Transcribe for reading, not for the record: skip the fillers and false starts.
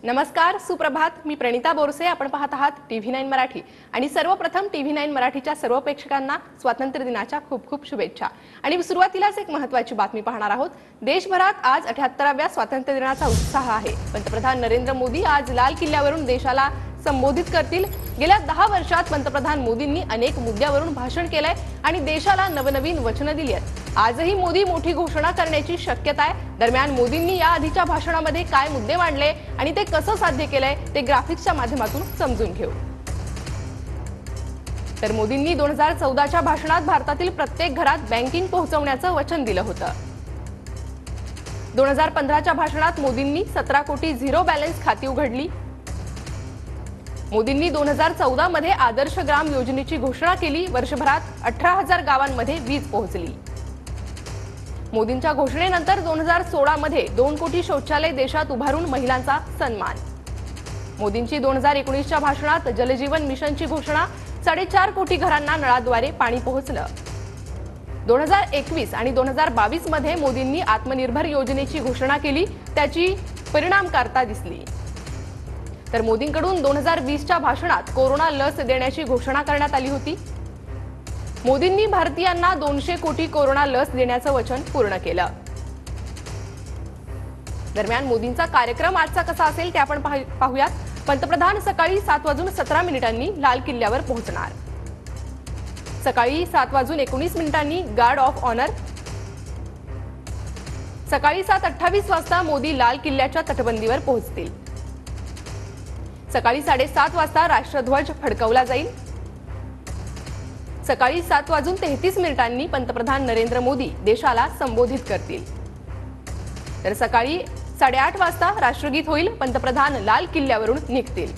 नमस्कार, सुप्रभात। मी प्रणिता बोरसे। आपण पाहत आहात TV9 मराठी आणि सर्वप्रथम TV9 मराठीच्या सर्व प्रेक्षकांना स्वातंत्र्य दिनाच्या खूप खूप शुभेच्छा। आणि सुरुवातीलाच एक महत्त्वाची बातमी पाहणार आहोत। देशभरात आज 78व्या स्वातंत्र्य दिनाचा उत्साह आहे। पंतप्रधान नरेंद्र मोदी आज लाल किल्ल्यावरून देशाला संबोधित करतील। गेल्या 10 वर्षात पंतप्रधान मोदींनी अनेक मुद्द्यावरून भाषण केलंय आणि देशाला नवनवीन वचनं दिली आहेत। आजही मोदी मोठी घोषणा करण्याची शक्यता आहे। दरम्यान मोदींनी या आधीच्या भाषणामध्ये काय मुद्दे मांडले आणि ते कसं साध्य केलंय ते ग्राफिक्सच्या माध्यमातून समजून घेऊ। तर मोदींनी 2014च्या भाषणात भारतातील प्रत्येक घरात बँकिंग पोहोचवण्याचं वचन दिलं होतं। 2015च्या भाषणात मोदींनी 17 कोटी झिरो बॅलन्स खाती उघडली। मोदींनी 2014 मध्ये आदर्श ग्राम योजनेची घोषणा केली। वर्षभरात 18,000 गावांमध्ये वीज पोहोचली। मोदींच्या घोषणेनंतर 2016 मध्ये 2 कोटी शौचालय देशात उभारून महिलांचा सन्मान। मोदींची 2019च्या भाषणात जलजीवन मिशनची घोषणा, 4.5 कोटी घरांना नळाद्वारे पाणी पोहोचलं। 2021 आणि 2022 मध्ये मोदींनी आत्मनिर्भर योजनेची घोषणा केली, त्याची परिणामकारता दिसली। तर मोदींकडून 2020च्या भाषणात कोरोना लस देण्याची घोषणा करण्यात आली होती। मोदींनी भारतीयांना 200 कोटी कोरोना लस देण्याचं वचन पूर्ण केलं। दरम्यान मोदींचा कार्यक्रम आजचा कसा असेल ते आपण पाहूयात। पंतप्रधान सकाळी 7:17 लाल किल्ल्यावर पोहोचणार। सकाळी 7:19 गार्ड ऑफ ऑनर। सकाळी 7:28 वाजता मोदी लाल किल्ल्याच्या तटबंदीवर पोहोचतील। सकाळी 7:30 वाजता राष्ट्रध्वज फडकवला जाईल। सकाळी 7:33 पंतप्रधान नरेंद्र मोदी देशाला संबोधित करतील। तर सकाळी 8:30 वाजता राष्ट्रगीत होईल। पंतप्रधान लाल किल्ल्यावरून निघतील।